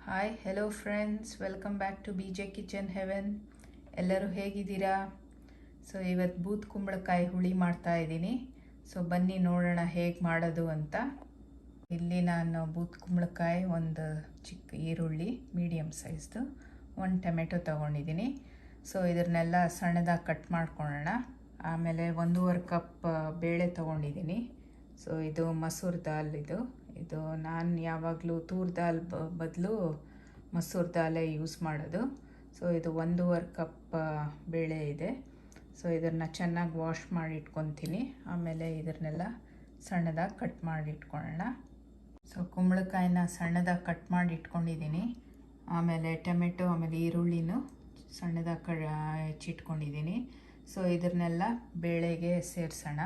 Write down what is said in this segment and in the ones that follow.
Hi hello friends, welcome back to B J kitchen heaven. ಎಲ್ಲರೂ ಹೇಗಿದ್ದೀರಾ? So ಇವತ್ತು booth ಕುಂಬಳಕಾಯಿ ಹುಳಿ ಮಾಡ್ತಾ ಇದ್ದೀನಿ. ಸೊ ಬನ್ನಿ ನೋಡೋಣ ಹೇಗೆ ಮಾಡೋದು ಅಂತ. ಇಲ್ಲಿ ನಾನು ಬೂತ್ ಕುಂಬಳಕಾಯಿ, ಒಂದು ಚಿಕ್ಕ ಈರುಳ್ಳಿ ಮೀಡಿಯಮ್ ಸೈಜ್ದು, ಒಂದು ಟೊಮೆಟೊ ತೊಗೊಂಡಿದ್ದೀನಿ. ಸೊ ಇದನ್ನೆಲ್ಲ ಸಣ್ಣದಾಗಿ ಕಟ್ ಮಾಡ್ಕೊಳ್ಳೋಣ. ಆಮೇಲೆ 1.5 ಕಪ್ ಬೇಳೆ ತೊಗೊಂಡಿದ್ದೀನಿ. ಸೊ ಇದು ಮಸೂರ್ ದಾಲ್. ಇದು ನಾನು ಯಾವಾಗಲೂ ತೂರ್ ದಾಲ್ ಬದಲು ಮಸೂರ್ ದಾಲೇ ಯೂಸ್ ಮಾಡೋದು. ಸೊ ಇದು 1.5 ಕಪ್ ಬೇಳೆ ಇದೆ. ಸೊ ಇದನ್ನು ಚೆನ್ನಾಗಿ ವಾಶ್ ಮಾಡಿ ಇಟ್ಕೊತೀನಿ. ಆಮೇಲೆ ಇದನ್ನೆಲ್ಲ ಸಣ್ಣದಾಗಿ ಕಟ್ ಮಾಡಿ ಇಟ್ಕೊಳ್ಳೋಣ. ಸೊ ಕುಂಬಳಕಾಯಿನ ಸಣ್ಣದಾಗಿ ಕಟ್ ಮಾಡಿ ಇಟ್ಕೊಂಡಿದ್ದೀನಿ. ಆಮೇಲೆ ಟೊಮೆಟೊ, ಆಮೇಲೆ ಈರುಳ್ಳಿನೂ ಸಣ್ಣದಾಗಿ ಹೆಚ್ಚಿಟ್ಕೊಂಡಿದ್ದೀನಿ. ಸೊ ಇದನ್ನೆಲ್ಲ ಬೇಳೆಗೆ ಸೇರಿಸೋಣ.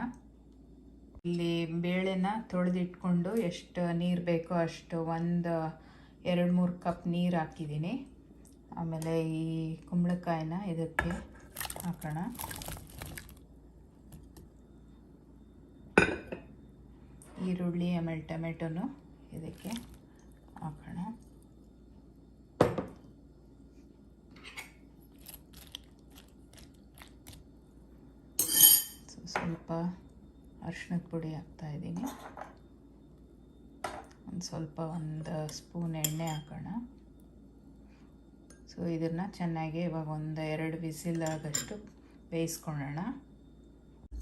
ಇಲ್ಲಿ ಬೇಳೆನ ತೊಳೆದಿಟ್ಕೊಂಡು ಎಷ್ಟು ನೀರು ಬೇಕೋ ಅಷ್ಟು 2-3 ಕಪ್ ನೀರು ಹಾಕಿದ್ದೀನಿ. ಆಮೇಲೆ ಈ ಕುಂಬಳಕಾಯಿನ ಇದಕ್ಕೆ ಹಾಕೋಣ. ಈರುಳ್ಳಿ ಆಮೇಲೆ ಟೊಮೆಟೊನು ಇದಕ್ಕೆ ಹಾಕೋಣ. ಸ್ವಲ್ಪ ಅರಿಶಿಣದ ಪುಡಿ ಹಾಕ್ತಾಯಿದ್ದೀನಿ. ಒಂದು ಸ್ಪೂನ್ ಎಣ್ಣೆ ಹಾಕೋಣ. ಸೊ ಇದನ್ನು ಚೆನ್ನಾಗಿ ಇವಾಗ 1-2 ವಿಸಿಲ್ ಆಗೋಷ್ಟು ಬೇಯಿಸ್ಕೊಳ್ಳೋಣ.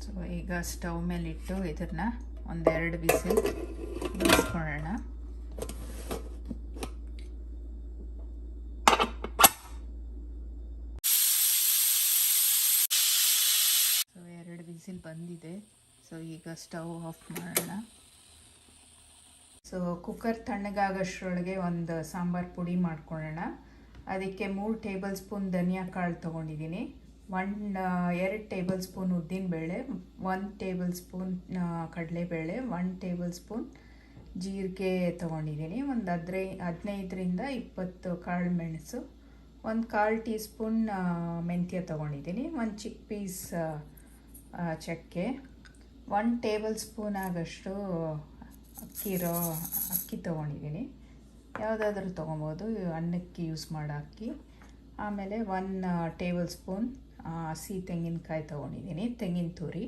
ಸೊ ಈಗ ಸ್ಟವ್ ಮೇಲಿಟ್ಟು ಇದನ್ನು 1-2 ವಿಸಿಲ್ ಬೇಯಿಸ್ಕೊಳ್ಳೋಣ. ಸೊ 2 ವಿಸಿಲ್ ಬಂದಿದೆ. ಸೊ ಈಗ ಸ್ಟವ್ ಆಫ್ ಮಾಡೋಣ. ಸೊ ಕುಕ್ಕರ್ ತಣ್ಣಗಾಗೋಷ್ಟರೊಳಗೆ ಒಂದು ಸಾಂಬಾರು ಪುಡಿ ಮಾಡ್ಕೊಳ್ಳೋಣ. ಅದಕ್ಕೆ 3 ಟೇಬಲ್ ಸ್ಪೂನ್ ಧನಿಯಾ ಕಾಳು ತೊಗೊಂಡಿದ್ದೀನಿ, 2 ಟೇಬಲ್ ಸ್ಪೂನ್ ಉದ್ದಿನಬೇಳೆ, 1 ಟೇಬಲ್ ಸ್ಪೂನ್ ಕಡಲೆಬೇಳೆ, 1 ಟೇಬಲ್ ಸ್ಪೂನ್ ಜೀರಿಗೆ ತೊಗೊಂಡಿದ್ದೀನಿ, ಒಂದು 15-20 ಕಾಳು ಮೆಣಸು, 1/4 ಟೀ ಸ್ಪೂನ್ ಮೆಂತ್ಯ ತೊಗೊಂಡಿದ್ದೀನಿ, 1 ಚಿಕ್ಕ ಪೀಸ್ ಚಕ್ಕೆ, 1 ಟೇಬಲ್ ಸ್ಪೂನ್ ಆಗೋಷ್ಟು ಅಕ್ಕಿ ತೊಗೊಂಡಿದ್ದೀನಿ. ಯಾವುದಾದ್ರೂ ತೊಗೊಬೋದು, ಅನ್ನಕ್ಕೆ ಯೂಸ್ ಮಾಡೋ ಅಕ್ಕಿ. ಆಮೇಲೆ 1 ಟೇಬಲ್ ಸ್ಪೂನ್ ಹಸಿ ತೆಂಗಿನಕಾಯಿ ತೊಗೊಂಡಿದ್ದೀನಿ, ತೆಂಗಿನ ತುರಿ.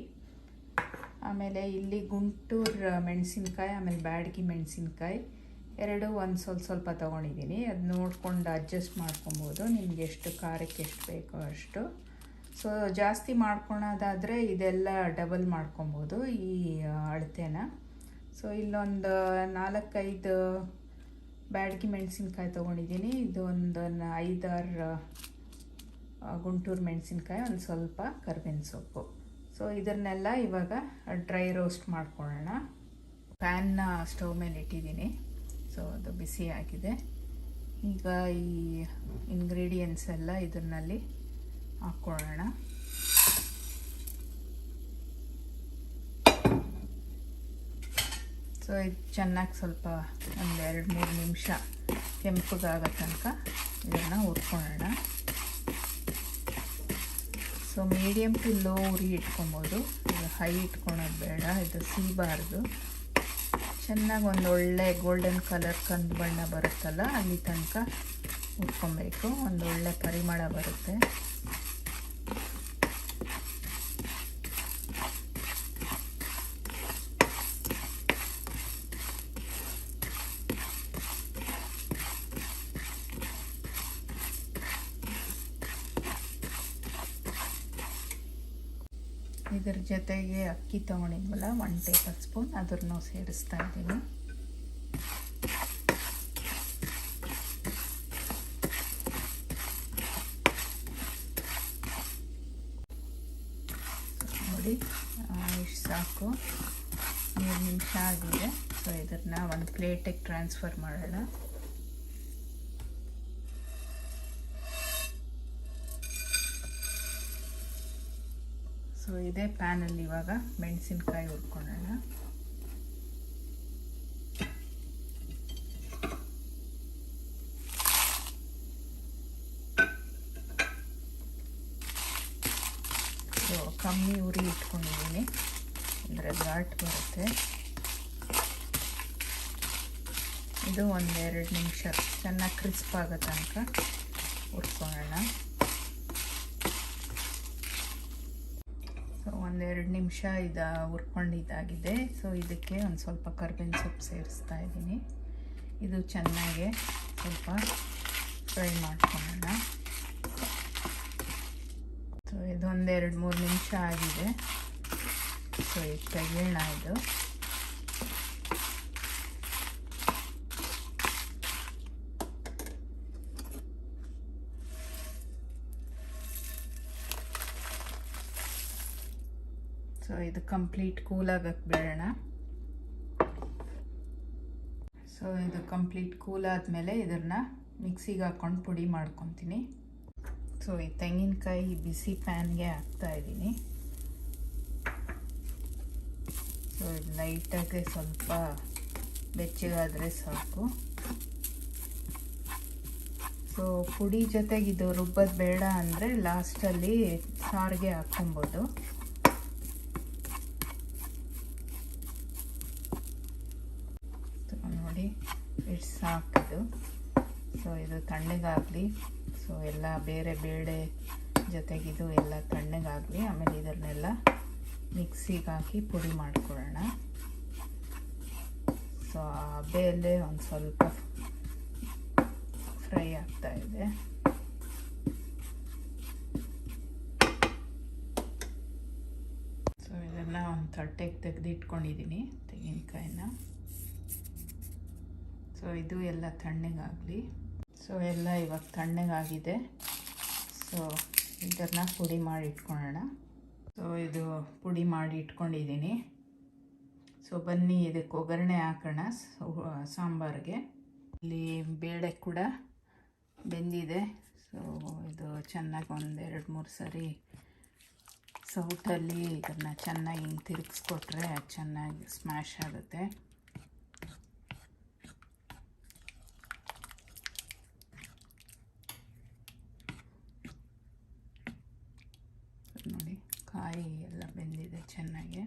ಆಮೇಲೆ ಇಲ್ಲಿ ಗುಂಟೂರು ಮೆಣಸಿನ್ಕಾಯಿ, ಆಮೇಲೆ ಬ್ಯಾಡಗಿ ಮೆಣಸಿನ್ಕಾಯಿ ಒಂದು ಸ್ವಲ್ಪ ತೊಗೊಂಡಿದ್ದೀನಿ. ಅದು ನೋಡ್ಕೊಂಡು ಅಡ್ಜಸ್ಟ್ ಮಾಡ್ಕೊಬೋದು, ನಿಮ್ಗೆ ಎಷ್ಟು ಖಾರಕ್ಕೆ ಎಷ್ಟು ಬೇಕೋ ಅಷ್ಟು. ಸೊ ಜಾಸ್ತಿ ಮಾಡ್ಕೊಳೋದಾದರೆ ಇದೆಲ್ಲ ಡಬಲ್ ಮಾಡ್ಕೊಬೋದು ಈ ಅಳತೆನ. ಸೊ ಇಲ್ಲೊಂದು 4-5 ಬ್ಯಾಡಗಿ ಮೆಣಸಿನ್ಕಾಯಿ ತೊಗೊಂಡಿದ್ದೀನಿ. ಇದು ಒಂದು 5-6 ಗುಂಟೂರು ಮೆಣಸಿನ್ಕಾಯಿ, ಒಂದು ಸ್ವಲ್ಪ ಕರಿಬೇವಿನ ಸೊಪ್ಪು. ಸೊ ಇದನ್ನೆಲ್ಲ ಇವಾಗ ಡ್ರೈ ರೋಸ್ಟ್ ಮಾಡ್ಕೊಳ್ಳೋಣ. ಪ್ಯಾನ್ನ ಸ್ಟವ್ ಮೇಲೆ ಇಟ್ಟಿದ್ದೀನಿ. ಸೊ ಅದು ಬಿಸಿ ಆಗಿದೆ. ಈಗ ಈ ಇಂಗ್ರೀಡಿಯೆಂಟ್ಸ್ ಎಲ್ಲ ಇದರಲ್ಲಿ ಹಾಕ್ಕೊಳ್ಳೋಣ. ಸೊ ಇದು ಚೆನ್ನಾಗಿ ಸ್ವಲ್ಪ 1-2-3 ನಿಮಿಷ ಕೆಂಪಗಾಗೋ ತನಕ ಇದನ್ನು ಹುರ್ಕೊಳ್ಳೋಣ. ಸೊ ಮೀಡಿಯಮ್ ಟು ಲೋ ಉರಿ ಇಟ್ಕೊಬೋದು, ಇದು ಹೈ ಇಟ್ಕೊಳೋದು ಬೇಡ, ಇದು ಸಿಗಬಾರ್ದು. ಚೆನ್ನಾಗಿ ಒಂದು ಒಳ್ಳೆ ಗೋಲ್ಡನ್ ಕಲರ್ ಕಂದು ಬಣ್ಣ ಬರುತ್ತಲ್ಲ ಅಲ್ಲಿ ತನಕ ಹುರ್ಕೊಬೇಕು. ಒಂದು ಒಳ್ಳೆ ಪರಿಮಳ ಬರುತ್ತೆ. ಇದರ ಜೊತೆಗೆ ಅಕ್ಕಿ ತೊಗೊಂಡಿದ್ವಲ್ಲ 1 ಟೇಬಲ್ ಸ್ಪೂನ್, ಅದನ್ನು ಸೇರಿಸ್ತಾ ಇದ್ದೀನಿ. ನೋಡಿ ಇಷ್ಟು ಸಾಕು, 3 ನಿಮಿಷ ಆಗಿದೆ. ಸೊ ಇದನ್ನು ಒಂದು ಪ್ಲೇಟಿಗೆ ಟ್ರಾನ್ಸ್ಫರ್ ಮಾಡೋಣ. ಸೊ ಇದೇ ಪ್ಯಾನಲ್ಲಿ ಇವಾಗ ಮೆಣಸಿನ್ಕಾಯಿ ಹುರ್ಕೊಳ್ಳೋಣ. ಸೊ ಕಮ್ಮಿ ಉರಿ ಇಟ್ಕೊಂಡಿದ್ದೀನಿ, ಅಂದರೆ ಘಾಟ್ ಬರುತ್ತೆ. ಇದು 1-2 ನಿಮಿಷ ಚೆನ್ನಾಗಿ ಕ್ರಿಸ್ಪ್ ಆಗೋ ತನಕ ಹುರ್ಕೊಳ್ಳೋಣ. ಸೊ 1-2 ನಿಮಿಷ ಹುರ್ಕೊಂಡಿದ್ದಾಗಿದೆ. ಸೊ ಇದಕ್ಕೆ ಒಂದು ಸ್ವಲ್ಪ ಕರ್ಬೇವಿನ ಸೊಪ್ಪು ಸೇರಿಸ್ತಾ ಇದ್ದೀನಿ. ಇದು ಚೆನ್ನಾಗಿ ಸ್ವಲ್ಪ ಫ್ರೈ ಮಾಡ್ಕೊಳ್ಳೋಣ. ಸೊ ಇದು 1-2-3 ನಿಮಿಷ ಆಗಿದೆ. ಸೊ ಈಗ ತೆಗೆಯೋಣ ಇದು. ಸೊ ಇದು ಕಂಪ್ಲೀಟ್ ಕೂಲಾಗಕ್ಕೆ ಬಿಡೋಣ. ಸೊ ಇದು ಕಂಪ್ಲೀಟ್ ಕೂಲ್ ಆದಮೇಲೆ ಇದನ್ನು ಮಿಕ್ಸಿಗೆ ಹಾಕ್ಕೊಂಡು ಪುಡಿ ಮಾಡ್ಕೊತೀನಿ. ಸೊ ಈ ತೆಂಗಿನಕಾಯಿ ಬಿಸಿ ಪ್ಯಾನ್ಗೆ ಹಾಕ್ತಾಯಿದ್ದೀನಿ. ಸೊ ಇದು ಲೈಟಾಗಿ ಸ್ವಲ್ಪ ಬೆಚ್ಚಗಾದರೆ ಸಾಕು. ಸೊ ಪುಡಿ ಜೊತೆಗೆ ಇದು ರುಬ್ಬೋದು ಬೇಡ ಅಂದರೆ ಲಾಸ್ಟಲ್ಲಿ ಸಾರಿಗೆ ಹಾಕ್ಕೊಬೋದು. ನೋಡಿ ಇಷ್ಟು ಸಾಕಿದು. ಸೊ ಇದು ತಣ್ಣಗಾಗಲಿ. ಸೊ ಎಲ್ಲ ಬೇರೆ ಬೇಳೆ ಜೊತೆಗಿದು ಎಲ್ಲ ತಣ್ಣಗಾಗಲಿ. ಆಮೇಲೆ ಇದನ್ನೆಲ್ಲ ಮಿಕ್ಸಿಗೆ ಹಾಕಿ ಪುಡಿ ಮಾಡ್ಕೊಳ್ಳೋಣ. ಸೊ ಹಬೆಯಲ್ಲೇ ಒಂದು ಸ್ವಲ್ಪ ಫ್ರೈ ಆಗ್ತಾಯಿದೆ. ಸೊ ಇದನ್ನು ಒಂದು ತಟ್ಟೆಗೆ ತೆಗೆದಿಟ್ಕೊಂಡಿದ್ದೀನಿ ತೆಂಗಿನಕಾಯಿನ. ಸೊ ಇದು ಎಲ್ಲ ತಣ್ಣಗಾಗಲಿ. ಸೊ ಎಲ್ಲ ಇವಾಗ ತಣ್ಣಗಾಗಿದೆ. ಸೊ ಇದನ್ನು ಪುಡಿ ಮಾಡಿ ಇಟ್ಕೊಳ್ಳೋಣ. ಸೊ ಇದು ಪುಡಿ ಮಾಡಿ ಇಟ್ಕೊಂಡಿದ್ದೀನಿ. ಸೊ ಬನ್ನಿ ಇದಕ್ಕೆ ಒಗ್ಗರಣೆ ಹಾಕೋಣ ಸಾಂಬಾರಿಗೆ. ಇಲ್ಲಿ ಬೇಳೆ ಕೂಡ ಬೆಂದಿದೆ. ಸೊ ಇದು ಚೆನ್ನಾಗಿ 1-2-3 ಸರಿ ಸೌಟಲ್ಲಿ ಇದನ್ನು ಚೆನ್ನಾಗಿ ಹಿಂಗೆ ತಿರುಗಿಸ್ಕೊಟ್ರೆ ಚೆನ್ನಾಗಿ ಸ್ಮ್ಯಾಶ್ ಆಗುತ್ತೆ. ನೋಡಿ ಕಾಯಿ ಎಲ್ಲ ಬೆಂದಿದೆ ಚೆನ್ನಾಗಿ.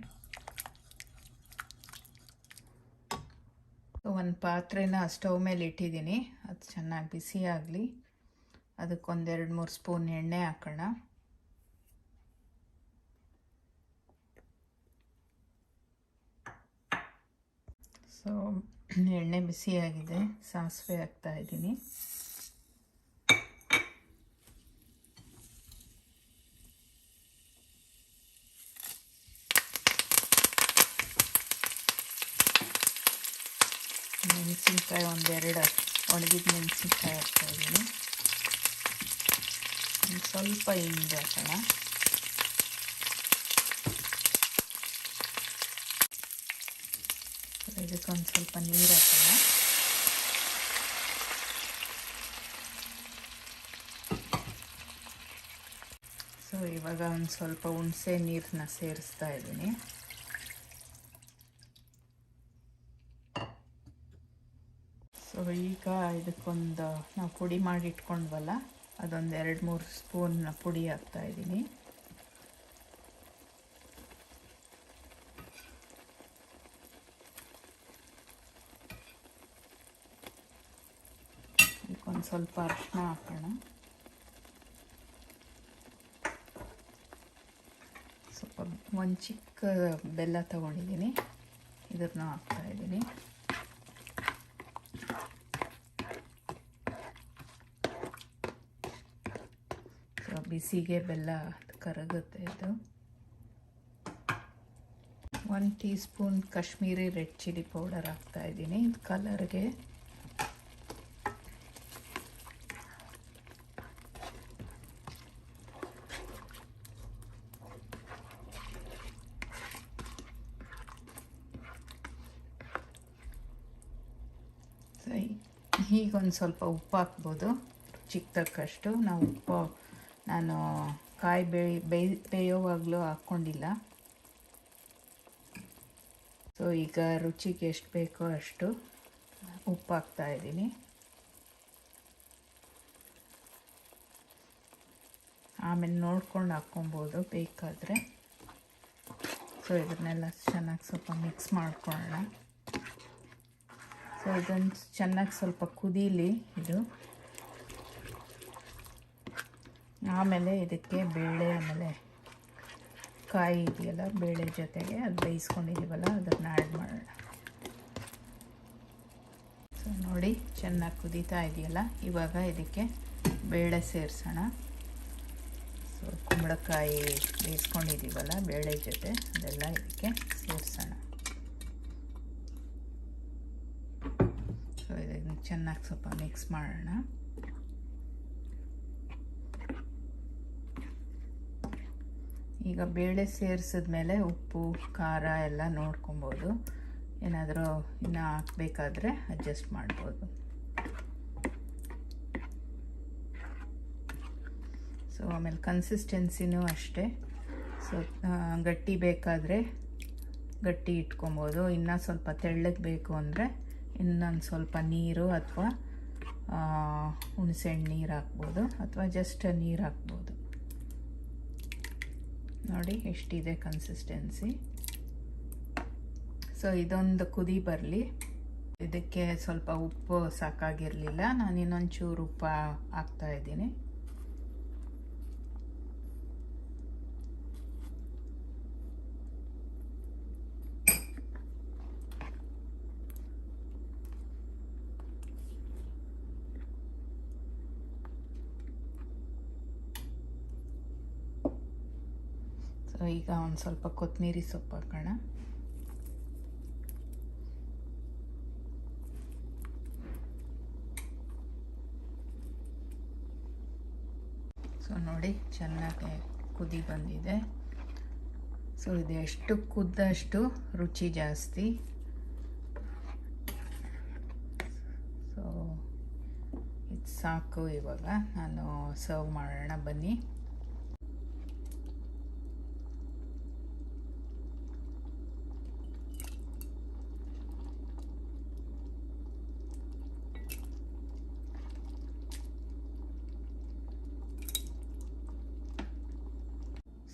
ಒಂದು ಪಾತ್ರೆನ ಸ್ಟವ್ ಮೇಲೆ ಇಟ್ಟಿದ್ದೀನಿ. ಅದು ಚೆನ್ನಾಗಿ ಬಿಸಿ ಆಗಲಿ. ಅದಕ್ಕೆ 1-2-3 ಸ್ಪೂನ್ ಎಣ್ಣೆ ಹಾಕೋಣ. ಸೊ ಎಣ್ಣೆ ಬಿಸಿಯಾಗಿದೆ. ಸಾಸಿವೆ ಹಾಕ್ತಾ ಇದ್ದೀನಿ. ಮೆಣಸಿನ್ಕಾಯಿ 1-2 ಒಣಗಿದ ಮೆಣಸಿನ್ಕಾಯಿ ಹಾಕ್ತಾಯಿದ್ದೀನಿ. ಒಂದು ಸ್ವಲ್ಪ ಹಿಂಗೆ ಹಾಕೋಣ. ಇದಕ್ಕೊಂದು ಸ್ವಲ್ಪ ನೀರು ಹಾಕೋಣ. ಸೊ ಇವಾಗ ಒಂದು ಸ್ವಲ್ಪ ಹುಣಸೆ ನೀರನ್ನ ಸೇರಿಸ್ತಾ ಇದ್ದೀನಿ. ಸೊ ಈಗ ಇದಕ್ಕೊಂದು ನಾವು ಪುಡಿ ಮಾಡಿ ಇಟ್ಕೊಂಡ್ವಲ್ಲ ಅದೊಂದು 2-3 ಸ್ಪೂನ್ ಪುಡಿ ಹಾಕ್ತಾಯಿದ್ದೀನಿ. ಇದಕ್ಕೊಂದು ಸ್ವಲ್ಪ ಅರಿಶಿನ ಹಾಕೋಣ. ಸ್ವಲ್ಪ ಒಂದು ಚಿಕ್ಕ ಬೆಲ್ಲ ತೊಗೊಂಡಿದ್ದೀನಿ. ಇದನ್ನು ಹಾಕ್ತಾಯಿದ್ದೀನಿ. ಬಿಸಿಗೆ ಬೆಲ್ಲ ಕರಗುತ್ತೆ. ಇದು 1 tea spoon Kashmiri red chilli powder ಹಾಕ್ತಾಯಿದ್ದೀನಿ ಇದು ಕಲರ್ಗೆ. ಹೀಗೊಂದು ಸ್ವಲ್ಪ ಉಪ್ಪು ಹಾಕ್ಬೋದು ರುಚಿಗೆ ತಕ್ಕಷ್ಟು. ನಾನು ಕಾಯಿ ಬೇಯೋವಾಗಲೂ ಹಾಕ್ಕೊಂಡಿಲ್ಲ. ಸೊ ಈಗ ರುಚಿಗೆ ಎಷ್ಟು ಬೇಕೋ ಅಷ್ಟು ಉಪ್ಪು ಹಾಕ್ತಾಯಿದ್ದೀನಿ. ಆಮೇಲೆ ನೋಡ್ಕೊಂಡು ಹಾಕ್ಕೊಬೋದು ಬೇಕಾದರೆ. ಸೊ ಇದನ್ನೆಲ್ಲ ಚೆನ್ನಾಗಿ ಸ್ವಲ್ಪ ಮಿಕ್ಸ್ ಮಾಡ್ಕೊಳ್ಳೋಣ. ಸೊ ಇದನ್ನು ಚೆನ್ನಾಗಿ ಸ್ವಲ್ಪ ಕುದೀಲಿ ಇದು. ಆಮೇಲೆ ಇದಕ್ಕೆ ಬೇಳೆ ಆಮೇಲೆ ಕಾಯಿ ಇದೆಯಲ್ಲ, ಬೇಳೆ ಜೊತೆಗೆ ಅದು ಬೇಯಿಸ್ಕೊಂಡಿದ್ದೀವಲ್ಲ ಅದನ್ನು ಆ್ಯಡ್ ಮಾಡೋಣ. ಸೊ ನೋಡಿ ಚೆನ್ನಾಗಿ ಕುದೀತಾ ಇದೆಯಲ್ಲ, ಇವಾಗ ಇದಕ್ಕೆ ಬೇಳೆ ಸೇರಿಸೋಣ. ಸೊ ಕುಂಬಳಕಾಯಿ ಬೇಯಿಸ್ಕೊಂಡಿದ್ದೀವಲ್ಲ ಬೇಳೆ ಜೊತೆ ಅದೆಲ್ಲ ಇದಕ್ಕೆ ಸೇರಿಸೋಣ. ಸೊ ಇದನ್ನು ಚೆನ್ನಾಗಿ ಸ್ವಲ್ಪ ಮಿಕ್ಸ್ ಮಾಡೋಣ. ಈಗ ಬೇಳೆ ಸೇರಿಸಿದ್ಮೇಲೆ ಉಪ್ಪು ಖಾರ ಎಲ್ಲ ನೋಡ್ಕೊಬೋದು. ಏನಾದರೂ ಇನ್ನೂ ಹಾಕಬೇಕಾದ್ರೆ ಅಡ್ಜಸ್ಟ್ ಮಾಡ್ಬೋದು. ಸೊ ಆಮೇಲೆ ಕನ್ಸಿಸ್ಟೆನ್ಸಿನೂ ಅಷ್ಟೇ. ಸೊ ಗಟ್ಟಿ ಬೇಕಾದರೆ ಗಟ್ಟಿ ಇಟ್ಕೊಬೋದು, ಇನ್ನೂ ಸ್ವಲ್ಪ ತೆಳ್ಳಗೆ ಬೇಕು ಅಂದರೆ ಇನ್ನೊಂದು ಸ್ವಲ್ಪ ನೀರು ಅಥವಾ ಹುಣಸೆಹಣ್ಣು ನೀರು ಹಾಕ್ಬೋದು, ಅಥವಾ ಜಸ್ಟ್ ನೀರು ಹಾಕ್ಬೋದು. ನೋಡಿ ಎಷ್ಟಿದೆ ಕನ್ಸಿಸ್ಟೆನ್ಸಿ. ಸೊ ಇದೊಂದು ಕುದಿ ಬರಲಿ. ಇದಕ್ಕೆ ಸ್ವಲ್ಪ ಉಪ್ಪು ಸಾಕಾಗಿರಲಿಲ್ಲ, ನಾನು ಇನ್ನೊಂಚೂರು ಉಪ್ಪು ಹಾಕ್ತಾಯಿದ್ದೀನಿ. ಸೊ ಈಗ ಒಂದು ಸ್ವಲ್ಪ ಕೊತ್ತಂಬರಿ ಸೊಪ್ಪು ಹಾಕೋಣ. ಸೊ ನೋಡಿ ಚೆನ್ನಾಗಿ ಕುದಿ ಬಂದಿದೆ. ಸೊ ಇದು ಎಷ್ಟು ಕುದ್ದಷ್ಟು ರುಚಿ ಜಾಸ್ತಿ. ಸೊ ಇದು ಸಾಕು. ಇವಾಗ ನಾನು ಸರ್ವ್ ಮಾಡೋಣ ಬನ್ನಿ.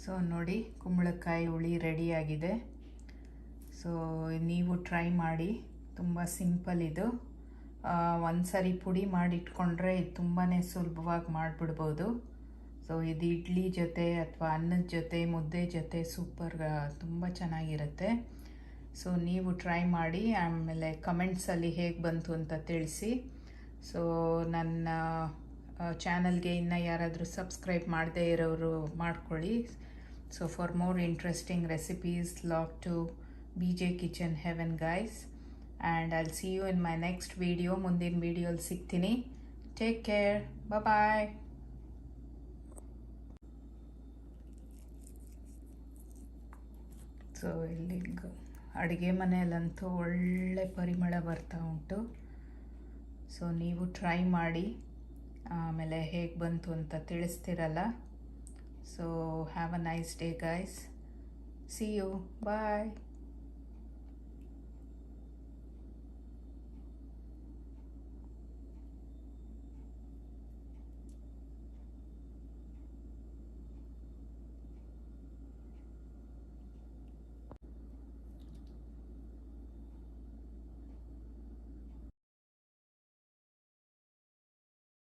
ಸೊ ನೋಡಿ ಕುಂಬಳಕಾಯಿ ಹುಳಿ ರೆಡಿಯಾಗಿದೆ. ಸೊ ನೀವು ಟ್ರೈ ಮಾಡಿ, ತುಂಬ ಸಿಂಪಲ್ ಇದು. ಒಂದು ಸರಿ ಪುಡಿ ಮಾಡಿಟ್ಕೊಂಡ್ರೆ ಇದು ತುಂಬಾ ಸುಲಭವಾಗಿ ಮಾಡಿಬಿಡ್ಬೋದು. ಸೊ ಇದು ಇಡ್ಲಿ ಜೊತೆ ಅಥವಾ ಅನ್ನದ ಜೊತೆ ಮುದ್ದೆ ಜೊತೆ ಸೂಪರ್ ತುಂಬ ಚೆನ್ನಾಗಿರುತ್ತೆ. ಸೊ ನೀವು ಟ್ರೈ ಮಾಡಿ, ಆಮೇಲೆ ಕಮೆಂಟ್ಸಲ್ಲಿ ಹೇಗೆ ಬಂತು ಅಂತ ತಿಳಿಸಿ. ಸೊ ನನ್ನ ಚಾನಲ್ಗೆ ಇನ್ನೂ ಯಾರಾದರೂ ಸಬ್ಸ್ಕ್ರೈಬ್ ಮಾಡದೇ ಇರೋರು ಮಾಡ್ಕೊಳ್ಳಿ. So for more interesting recipes, log to BJ Kitchen Heaven guys, and I'll see you in my next video. ಮುಂದಿನ ವಿಡಿಯೋಲಿ ಸಿಗ್ತೀನಿ. Take care. Bye bye. So ಇಲ್ಲಿ ಅಡುಗೆ ಮನೆಯಲ್ಲಂತೂ ಒಳ್ಳೆ ಪರಿಮಳ ಬರ್ತಾ ಉಂಟು. ಸೊ ನೀವು ಟ್ರೈ ಮಾಡಿ, ಆಮೇಲೆ ಹೇಗೆ ಬಂತು ಅಂತ ತಿಳಿಸ್ತಿರಲ್ಲ. So have a nice day guys. See you. Bye.